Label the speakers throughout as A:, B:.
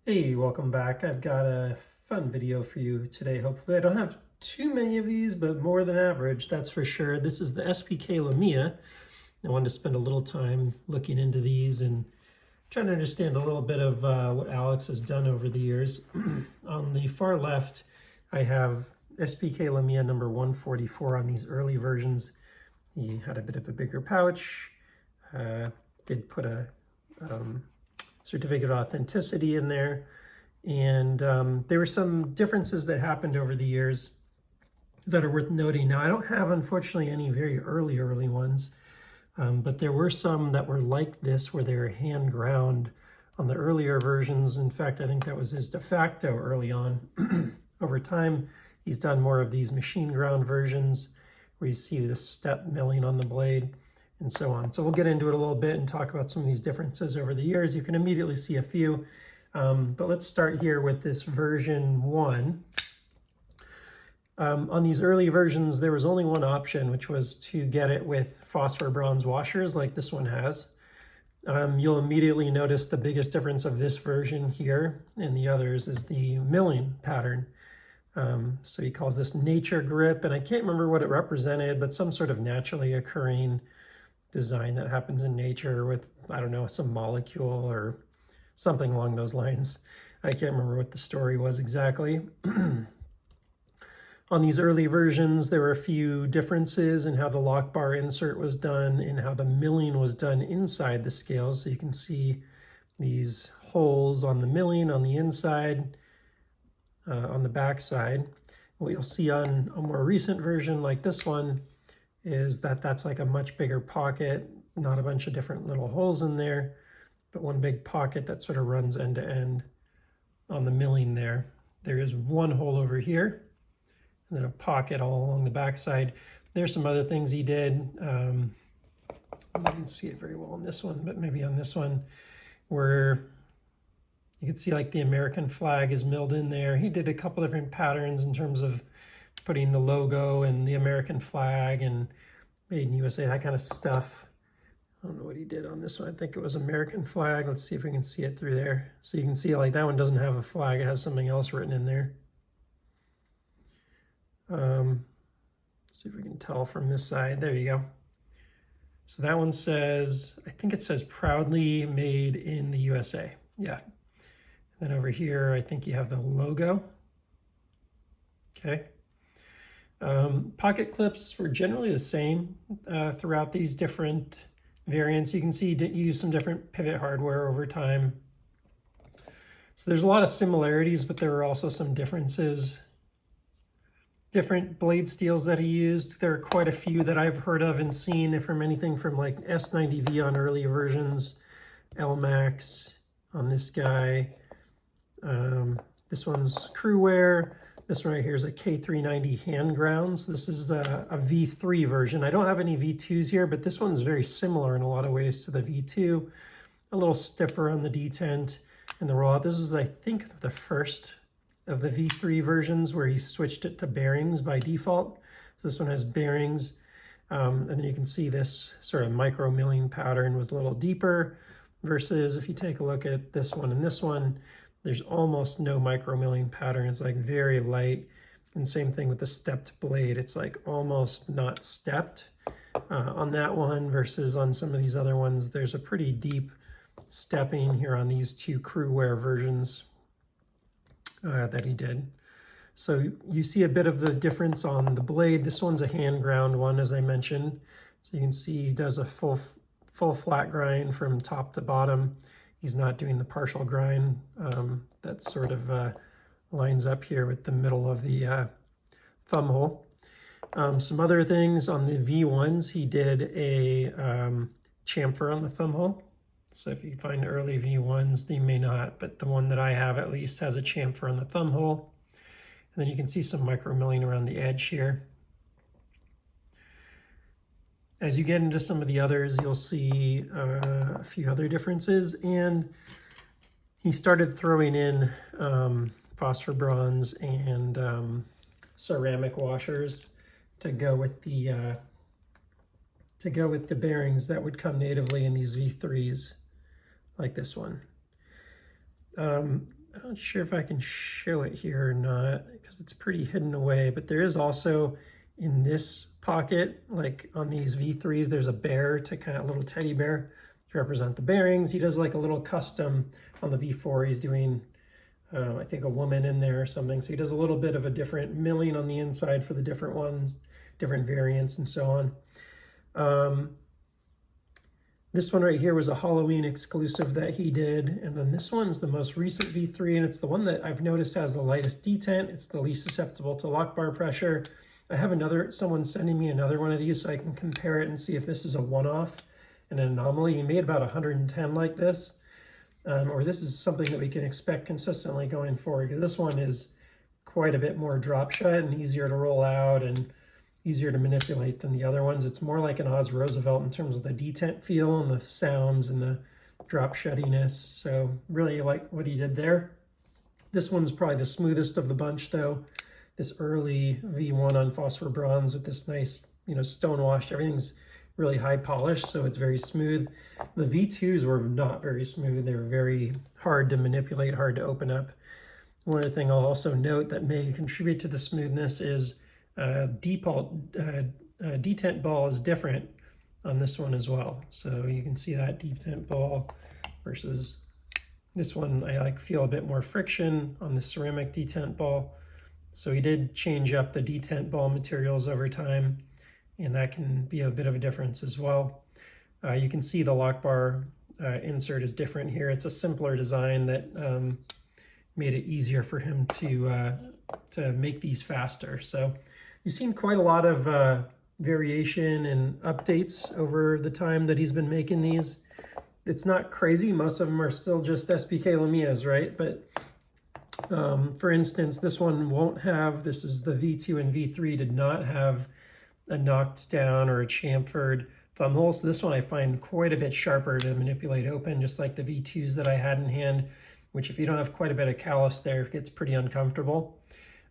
A: Hey, welcome back. I've got a fun video for you today. Hopefully I don't have too many of these, but more than average, that's for sure. This is the SPK Lamia. I wanted to spend a little time looking into these and trying to understand a little bit of what Alex has done over the years. On the far left, I have SPK Lamia number 144 on these early versions. He had a bit of a bigger pouch, did put a certificate of authenticity in there. And there were some differences that happened over the years that are worth noting. Now, I don't have, unfortunately, any very early ones, but there were some that were like this, where they were hand ground on the earlier versions. In fact, I think that was his de facto early on. Over time, he's done more of these machine ground versions where you see this step milling on the blade and so on. So we'll get into it a little bit and talk about some of these differences over the years. You can immediately see a few, but let's start here with this version 1. On these early versions, there was only one option, which was to get it with phosphor bronze washers like this one has. You'll immediately notice the biggest difference of this version here and the others is the milling pattern. So he calls this nature grip, and I can't remember what it represented, but some sort of naturally occurring design that happens in nature with, I don't know, some molecule or something along those lines. I can't remember what the story was exactly. On these early versions, there were a few differences in how the lock bar insert was done and how the milling was done inside the scales. So you can see these holes on the milling on the inside, on the back side. What you'll see on a more recent version like this one is that that's like a much bigger pocket, not a bunch of different little holes in there, but one big pocket that sort of runs end to end on the milling there. There is one hole over here, and then a pocket all along the backside. There's some other things he did. I didn't see it very well on this one, but maybe on this one, where you can see like the American flag is milled in there. He did a couple different patterns in terms of putting the logo and the American flag and made in USA, that kind of stuff. I don't know what he did on this one. I think it was American flag. Let's see if we can see it through there. So you can see like that one doesn't have a flag. It has something else written in there. Let's see if we can tell from this side. There you go. So that one says, I think it says proudly made in the USA. Yeah. And then over here, I think you have the logo. Okay. Pocket clips were generally the same throughout these different variants. You can see you use some different pivot hardware over time. So there's a lot of similarities, but there are also some differences. Different blade steels that he used. There are quite a few that I've heard of and seen, from anything from like S90V on early versions, LMAX on this guy. This one's crew wear. This one right here is a K390 hand grounds. This is a V3 version. I don't have any V2s here, but this one's very similar in a lot of ways to the V2. A little stiffer on the detent and the raw. This is, I think, the first of the V3 versions where he switched it to bearings by default. So this one has bearings. And then you can see this sort of micro milling pattern was a little deeper versus if you take a look at this one and this one, there's almost no micro milling pattern. It's like very light. And same thing with the stepped blade. It's like almost not stepped on that one versus on some of these other ones. There's a pretty deep stepping here on these two crew wear versions that he did. So you see a bit of the difference on the blade. This one's a hand ground one, as I mentioned. So you can see he does a full flat grind from top to bottom. He's not doing the partial grind that sort of lines up here with the middle of the thumb hole. Some other things on the V1s, he did a chamfer on the thumb hole. So if you find early V1s, you may not, but the one that I have at least has a chamfer on the thumb hole. And then you can see some micro milling around the edge here. As you get into some of the others, you'll see a few other differences. And he started throwing in phosphor bronze and ceramic washers to go with the bearings that would come natively in these V3s, like this one. I'm not sure if I can show it here or not because it's pretty hidden away, but there is also in this pocket, like on these V3s, there's a bear to kind of a little teddy bear to represent the bearings. He does like a little custom on the V4. He's doing, I think, a woman in there or something. So he does a little bit of a different milling on the inside for the different ones, different variants and so on. This one right here was a Halloween exclusive that he did. And then this one's the most recent V3, and it's the one that I've noticed has the lightest detent. It's the least susceptible to lock bar pressure. I have someone sending me another one of these so I can compare it and see if this is a one-off, an anomaly. He made about 110 like this, or this is something that we can expect consistently going forward, because this one is quite a bit more drop shut and easier to roll out and easier to manipulate than the other ones. It's more like an Oz Roosevelt in terms of the detent feel and the sounds and the drop shuttiness. So really like what he did there. This one's probably the smoothest of the bunch though. This early V1 on phosphor bronze with this nice, stone washed, everything's really high polished, so it's very smooth. The V2s were not very smooth. They were very hard to manipulate, hard to open up. One other thing I'll also note that may contribute to the smoothness is detent ball is different on this one as well. So you can see that detent ball versus this one. I feel a bit more friction on the ceramic detent ball. So he did change up the detent ball materials over time, and that can be a bit of a difference as well. You can see the lock bar insert is different here. It's a simpler design that made it easier for him to make these faster. So you've seen quite a lot of variation and updates over the time that he's been making these. It's not crazy. Most of them are still just SPK Lamias, right? But for instance, this one won't have, this is the V2 and V3 did not have a knocked down or a chamfered thumb hole. So this one I find quite a bit sharper to manipulate open, just like the V2s that I had in hand, which if you don't have quite a bit of callus there, it gets pretty uncomfortable.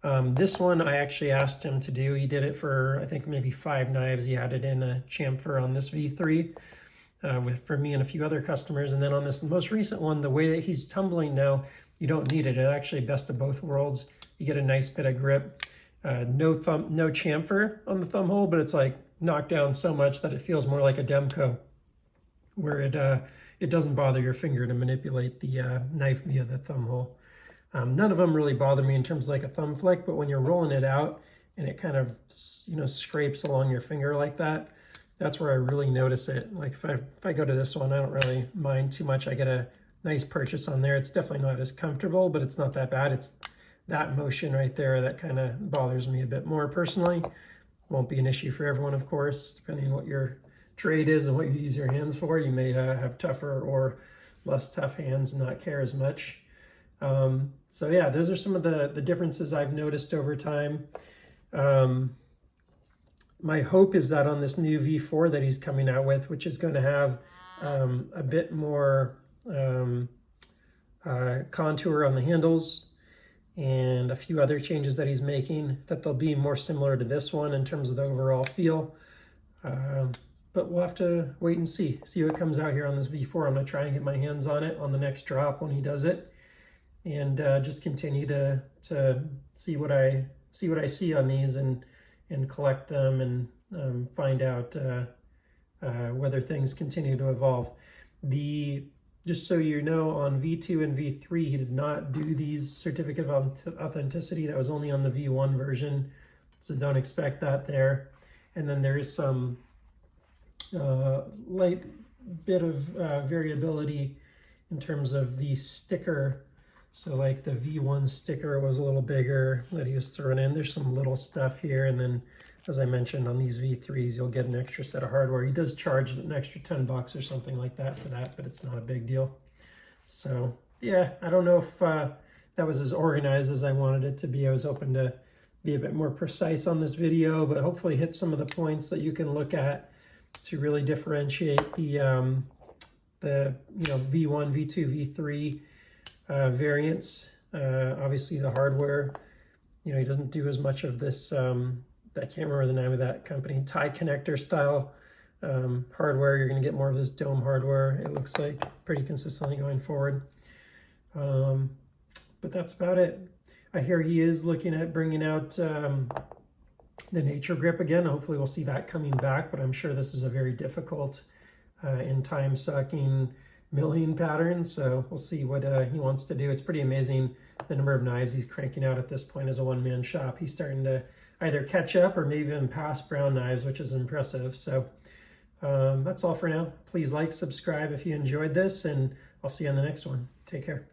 A: This one I actually asked him to do. He did it for, I think, maybe 5 knives. He added in a chamfer on this V3 for me and a few other customers. And then on this most recent one, the way that he's tumbling now, you don't need it. It's actually best of both worlds. You get a nice bit of grip. No chamfer on the thumb hole, but it's like knocked down so much that it feels more like a Demco, where it doesn't bother your finger to manipulate the knife via the thumb hole. None of them really bother me in terms of like a thumb flick, but when you're rolling it out and it kind of, scrapes along your finger like that, that's where I really notice it. Like if I go to this one, I don't really mind too much. I get a nice purchase on there. It's definitely not as comfortable, but it's not that bad. It's that motion right there that kind of bothers me a bit more personally. Won't be an issue for everyone, of course, depending on what your trade is and what you use your hands for. You may have tougher or less tough hands and not care as much. So yeah, those are some of the differences I've noticed over time. My hope is that on this new V4 that he's coming out with, which is going to have a bit more contour on the handles and a few other changes that he's making, that they'll be more similar to this one in terms of the overall feel. But we'll have to wait and see what comes out here on this V4. I'm going to try and get my hands on it on the next drop when he does it, and just continue to see what I see on these and collect them and find out whether things continue to evolve. Just so you know, on V2 and V3, he did not do these certificate of authenticity. That was only on the V1 version, so don't expect that there. And then there is some light bit of variability in terms of the sticker. So like the V1 sticker was a little bigger that he was throwing in. There's some little stuff here, and then as I mentioned, on these V3s, you'll get an extra set of hardware. He does charge an extra $10 or something like that for that, but it's not a big deal. So yeah, I don't know if that was as organized as I wanted it to be. I was hoping to be a bit more precise on this video, but hopefully hit some of the points that you can look at to really differentiate the V1, V2, V3 variants. Obviously the hardware, he doesn't do as much of this, I can't remember the name of that company, tie connector style hardware. You're going to get more of this dome hardware, it looks like, pretty consistently going forward. But that's about it. I hear he is looking at bringing out the nature grip again. Hopefully we'll see that coming back, but I'm sure this is a very difficult in time sucking milling pattern. So we'll see what he wants to do. It's pretty amazing the number of knives he's cranking out at this point as a one-man shop. He's starting to either catch up or maybe even pass brown knives, which is impressive. So that's all for now. Please like, subscribe if you enjoyed this, and I'll see you on the next one. Take care.